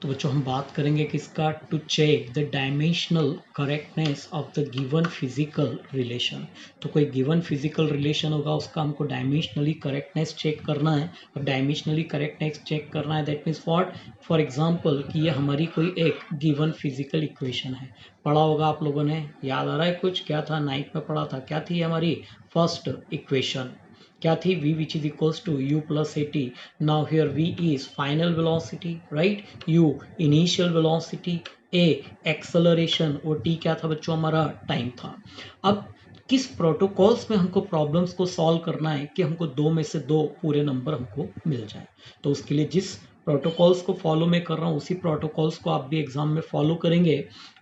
तो बच्चों हम बात करेंगे किसका, to check the dimensional correctness of the given physical relation. तो कोई गिवन फिजिकल रिलेशन होगा, उसका हमको डायमेंशनली करेक्टनेस चेक करना है। अब डायमेंशनली करेक्टनेस चेक करना है, that means what, for example कि ये हमारी कोई एक गिवन फिजिकल इक्वेशन है। पढ़ा होगा आप लोगों ने, याद आ रहा है कुछ, क्या था नाइन्थ में पढ़ा था, क्या थी हमारी फर्स्ट इक्वेशन, क्या थी, v which is equals to u plus at. Now here v is final velocity, right, u initial velocity, a acceleration और t क्या था बच्चों हमारा टाइम था। अब किस प्रोटोकॉल्स में हमको प्रॉब्लम्स को सॉल्व करना है कि हमको दो में से दो पूरे नंबर हमको मिल जाए। तो उसके लिए जिस प्रोटोकॉल्स को फॉलो मैं कर रहा हूँ उसी प्रोटोकॉल्स को आप भी एग्जाम में फॉलो करेंगे।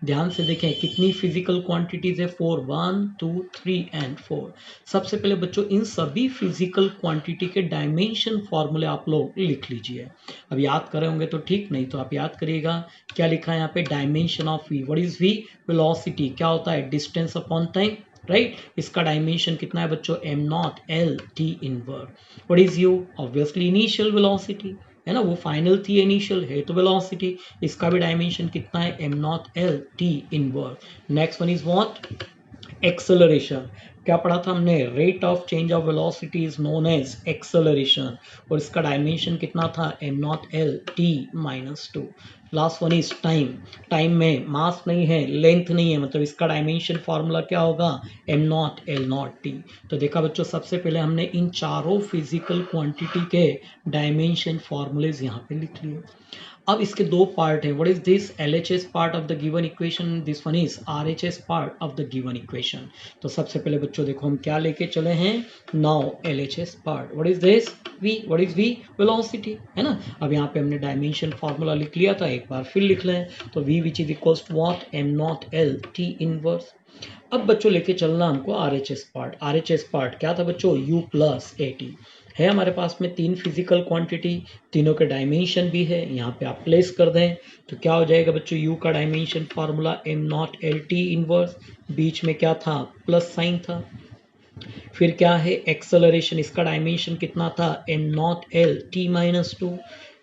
ध्यान से देखें कितनी फिजिकल क्वांटिटीज है, 4, 1 2 3 एंड 4। सबसे पहले बच्चों इन सभी फिजिकल क्वांटिटी के डायमेंशन फॉर्मूले आप लोग लिख लीजिए। अब याद कर रहे होंगे तो ठीक, नहीं तो आप याद करिएगा। क्या लिखा है यहाँ पे, dimension of v, what is v, velocity, क्या होता है डिस्टेंस अपॉन टाइम, राइट। इसका डायमेंशन कितना है बच्चों, M not L T inverse. What is you, obviously initial velocity है ना, वो फाइनल थी, इनिशियल है तो वेलोसिटी, इसका भी डायमेंशन कितना है, M not L T inverse. Next one is what, acceleration. क्या पढ़ा था हमने, rate of change of velocity is known as acceleration और इसका डायमेंशन कितना था, M not L T minus 2। Last one is time. Time में मास नहीं है, लेंथ नहीं है, मतलब इसका डायमेंशन फॉर्मूला क्या होगा, M not L not T. तो देखा बच्चों सबसे पहले हमने इन चारों फिजिकल क्वांटिटी के डायमेंशन फॉर्मूलेज यहाँ पे लिख लिए। अब इसके दो पार्ट है, what is this, LHS part of the given equation, this one is RHS part of the given equation. तो सबसे पहले बच्चों देखो हम क्या लेके चले हैं, now LHS part, what is this, v, what is v, velocity है ना। अब यहाँ पे हमने डायमेंशन फॉर्मूला लिख लिया था, एक बार फिर लिख लें, तो v which is equals to what, m not l t inverse. अब बच्चों लेके चलना हमको RHS पार्ट। RHS पार्ट क्या था बच्चों, u प्लस at है हमारे पास में तीन फिजिकल क्वांटिटी, तीनों के डायमेंशन भी है, यहाँ पे आप प्लेस कर दें तो क्या हो जाएगा बच्चों, u का dimension formula M not L T inverse, बीच में क्या था, प्लस साइन था। फिर क्या है, एक्सेलरेशन, इसका डायमेंशन कितना था, M not L T minus 2,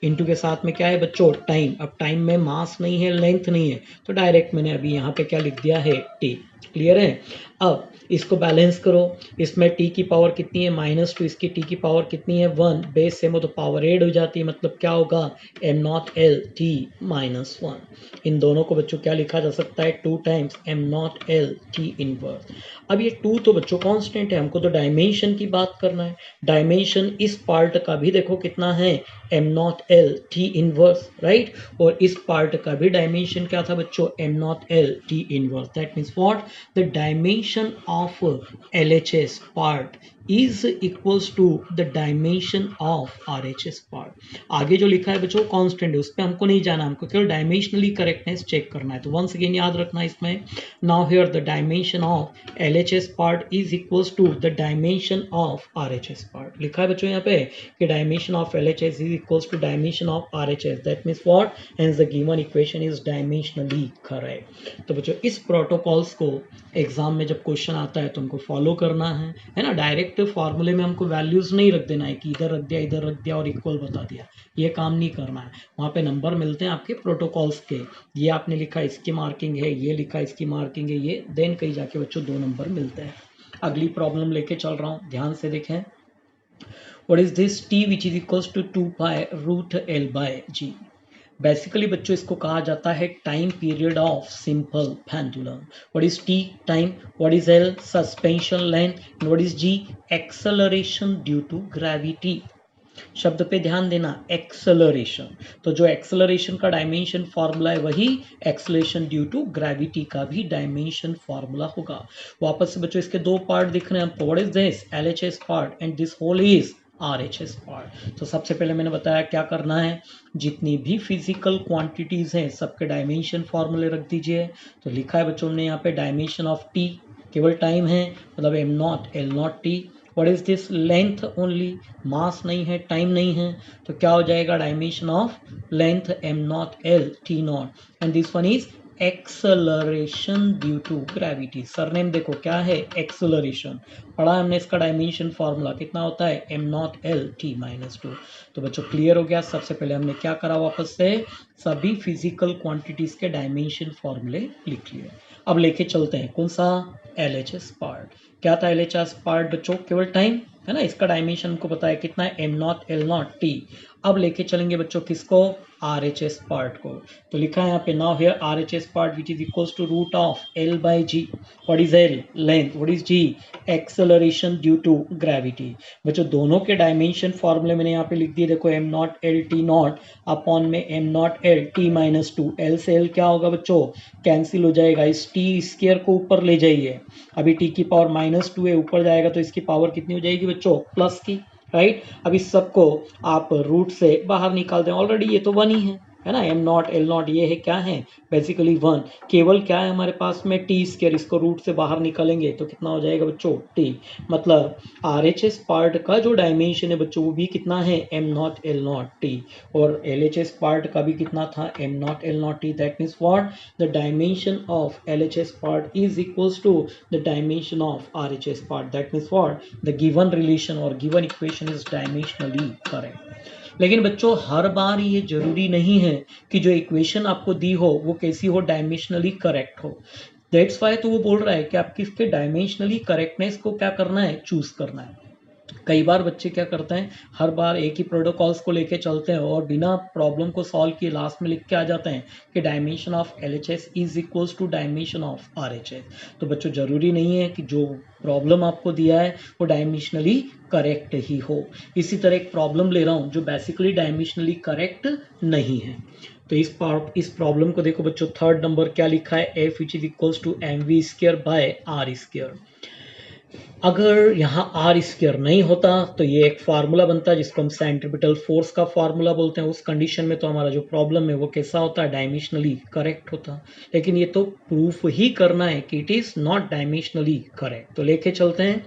into के साथ में क्या है बच्चों, टाइम। अब टाइम में मास नहीं है, लेंथ नहीं है, तो डायरेक्ट मैंने अभी यहाँ पे क्या लिख दिया है, टी। क्लियर है। अब इसको बैलेंस करो, इसमें t की पावर कितनी है, -2, इसकी t की पावर कितनी है, 1, बेस सेम हो तो पावर ऐड हो जाती है, मतलब क्या होगा, m naught L t minus 1। इन दोनों को बच्चों क्या लिखा जा सकता है, 2 times m naught L t inverse. अब ये 2 तो बच्चों कांस्टेंट है, हमको तो डायमेंशन की बात करना है। डायमेंशन इस पार्ट का भी देखो कितना है, m naught L t inverse, right. और इस पार्ट का भी डायमेंशन क्या था बच्चों, m naught L t inverse. That means what, the dimension of LHS part is equals to the dimension of RHS part। आगे जो लिखा है बच्चों कांस्टेंट है, उस पर हमको नहीं जाना, हमको केवल डायमेंशनली करेक्टनेस चेक करना है। तो वंस अगेन याद रखना इसमें, now here the dimension of LHS part is equals to the dimension of RHS part. लिखा है बच्चों यहाँ पे कि dimension of LHS is equals to dimension of RHS, that means what, hence the given equation is dimensionally correct. तो बच्चों इस protocols को एग्जाम में जब क्वेश्चन आता है तो हमको फॉलो करना है ना। डायरेक्ट फॉर्मूले में हमको वैल्यूज नहीं रख देना है कि इधर रख दिया इधर रख दिया और इक्वल बता दिया, ये काम नहीं करना है। वहाँ पे नंबर मिलते हैं आपके प्रोटोकॉल्स के, ये आपने लिखा इसकी मार्किंग है, ये लिखा इसकी मार्किंग है, ये देन कहीं जाके बच्चों 2 नंबर मिलते हैं। अगली प्रॉब्लम लेके चल रहा हूँ, ध्यान से देखें। What is this, t which is equals to 2 pi root L by G. Basically बच्चों इसको कहा जाता है time period of simple pendulum. What is T, time, what is L, suspension length, what is G, acceleration due to gravity. शब्द पे ध्यान देना, acceleration. तो जो एक्सेलरेशन का डायमेंशन फॉर्मूला है वही एक्सेलरेशन ड्यू टू ग्रेविटी का भी डायमेंशन फॉर्मूला होगा। वापस से बच्चों इसके दो पार्ट दिख रहे हैं हमको, what is this, LHS part and this whole is RHS part. तो सबसे पहले मैंने बताया क्या करना है, जितनी भी फिजिकल क्वांटिटीज हैं सबके डायमेंशन फॉर्मूले रख दीजिए। तो लिखा है बच्चों ने यहाँ पे डायमेंशन ऑफ टी, केवल टाइम है मतलब M not L not T. What is this, length only, mass नहीं है, टाइम नहीं है, तो क्या हो जाएगा, dimension of length M not L T not, and this one is acceleration due to gravity. Surname देखो क्या है, एक्सलरेशन। पढ़ा हमने इसका डायमेंशन फॉर्मूला कितना होता है, M not L T minus to. तो बच्चों क्लियर हो गया। सबसे पहले हमने क्या करा, वापस से सभी फिजिकल क्वांटिटीज के डायमेंशन फॉर्मूले लिख लिए। अब लेके चलते हैं कौन सा, एल एच एस पार्ट। क्या था एल एच एस पार्ट बच्चों, केवल टाइम है ना, इसका डायमेंशन हमको पता है कितना है, M not L not T. अब लेके चलेंगे बच्चों किसको, आर एच एस पार्ट को। तो लिखा है यहाँ पे, now here R H S part which is equals to root of L by G. What is L, length, what is G, acceleration due to gravity. बच्चों दोनों के डायमेंशन फॉर्मूले मैंने यहाँ पे लिख दिए, देखो M not L T not upon में M not L T minus two. L से एल क्या होगा बच्चों, कैंसिल हो जाएगा, इस टी स्क्वायर को ऊपर ले जाइए। अभी टी की पावर -2 है, ऊपर जाएगा तो इसकी पावर कितनी हो जाएगी बच्चों, प्लस की, राइट। अब इस सबको आप रूट से बाहर निकाल दें, ऑलरेडी ये तो 1 ही है ना, एम नॉट एल नॉट ये है क्या है, बेसिकली 1। केवल क्या है हमारे पास में, टी स्क्वायर, इसको रूट से बाहर निकालेंगे तो कितना हो जाएगा बच्चों, टी। मतलब आर एच एस पार्ट का जो डायमेंशन है बच्चों वो भी कितना है, M not L not T. और एल एच एस पार्ट का भी कितना था, M not L not T. That means what, the dimension of L H S part is equals to the dimension of R H S part. That means what, the given relation और given equation is dimensionally correct. लेकिन बच्चों हर बार ये जरूरी नहीं है कि जो equation आपको दी हो वो कैसी हो, डायमेंशनली करेक्ट हो। दैट्स वाई तो वो बोल रहा है कि आपकी इसके डायमेंशनली करेक्टनेस को क्या करना है, चूज करना है। कई बार बच्चे क्या करते हैं, हर बार एक ही प्रोटोकॉल्स को लेके चलते हैं और बिना प्रॉब्लम को सॉल्व किए लास्ट में लिख के आ जाते हैं कि dimension of L H S is equals to dimension of R H S. तो बच्चों जरूरी नहीं है कि जो प्रॉब्लम आपको दिया है वो डायमेंशनली करेक्ट ही हो। इसी तरह एक प्रॉब्लम ले रहा हूं जो बेसिकली डायमेंशनली करेक्ट नहीं है। तो इस प्रॉब्लम को देखो बच्चों, थर्ड नंबर क्या लिखा है, F which is equals to M V square by R square. अगर यहाँ आर स्क्वायर नहीं होता तो ये एक फार्मूला बनता जिसको हम सेंट्रीपिटल फोर्स का फार्मूला बोलते हैं। उस कंडीशन में तो हमारा जो प्रॉब्लम है वो कैसा होता है, डायमेंशनली करेक्ट होता। लेकिन ये तो प्रूफ ही करना है कि it is not dimensionally correct. तो लेके चलते हैं,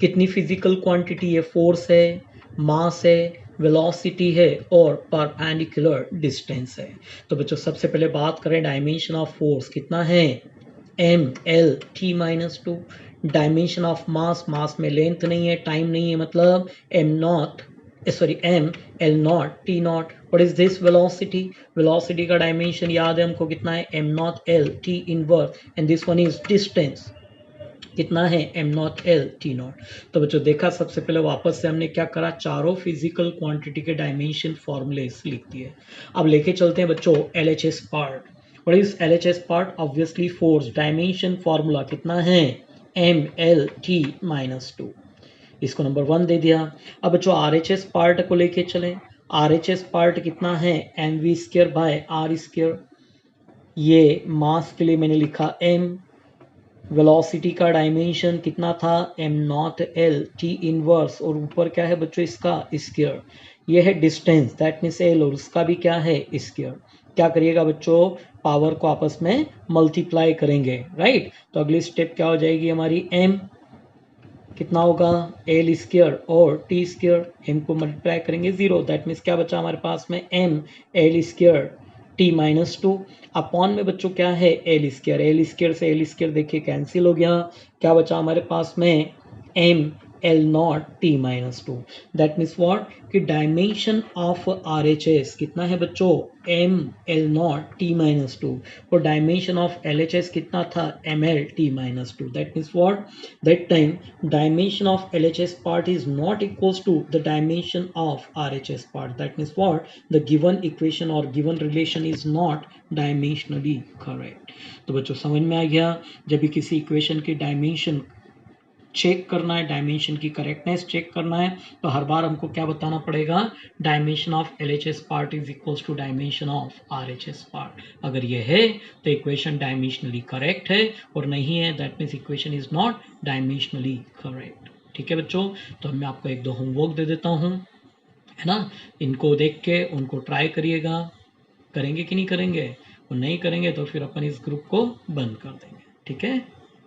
कितनी फिजिकल क्वांटिटी है, फोर्स है, मास है, वेलोसिटी है और परपेंडिकुलर डिस्टेंस है। तो बच्चों सबसे पहले बात करें डायमेंशन ऑफ फोर्स कितना है, M L T minus two. Dimension of mass, mass में लेंथ नहीं है, टाइम नहीं है, मतलब M not M L not T not. What is this, velocity. Velocity का डायमेंशन याद है हमको कितना है, M not L T inverse, and this one is distance, कितना है, M not L T not. तो बच्चों देखा, सबसे पहले वापस से हमने क्या करा, चारों फिजिकल क्वांटिटी के डायमेंशन फॉर्मूले लिख दिए। अब लेके चलते हैं बच्चों L H S part. What is L H S part, obviously force. Dimension formula कितना है, M L T minus two. इसको नंबर 1 दे दिया। अब बच्चों आर एच एस पार्ट को लेके चले। आर एच एस पार्ट कितना है, M V square by R square. ये मास के लिए मैंने लिखा एम। वेलोसिटी का डायमेंशन कितना था, M not L T inverse, और ऊपर क्या है बच्चों इसका स्क्वायर। ये है डिस्टेंस, दैट मीन्स एल, और उसका भी क्या है स्क्वायर। क्या करिएगा बच्चों, पावर को आपस में मल्टीप्लाई करेंगे, राइट। तो अगली स्टेप क्या हो जाएगी हमारी, एम कितना होगा, एल स्क्वायर और टी स्क्वायर, एम को मल्टीप्लाई करेंगे 0, दैट मीन्स क्या बचा हमारे पास में, M L square T minus two upon में बच्चों क्या है, एल स्क्वायर। एल स्क्वायर से एल स्क्वायर देखिए कैंसिल हो गया, क्या बचा हमारे पास में, M L not T minus two. That means what, कि dimension of R H S कितना है बच्चों, M L not T minus two, और dimension of L H S कितना था, M L T minus two. That means what, that time dimension of LHS part is not equals to the dimension of RHS part. That means what, the given equation or given relation is not dimensionally correct. तो बच्चों समझ में आ गया, जब भी किसी equation की dimension check करना है, डायमेंशन की करेक्टनेस चेक करना है, तो हर बार हमको क्या बताना पड़ेगा, dimension of L H S part is equals to dimension of R H S part. अगर ये है तो इक्वेशन डायमेंशनली करेक्ट है, और नहीं है that means equation is not dimensionally correct. ठीक है बच्चों, तो मैं आपको एक दो होमवर्क दे देता हूँ, है ना। इनको देख के उनको ट्राई करिएगा, करेंगे कि नहीं करेंगे, और नहीं करेंगे तो फिर अपन इस ग्रुप को बंद कर देंगे। ठीक है।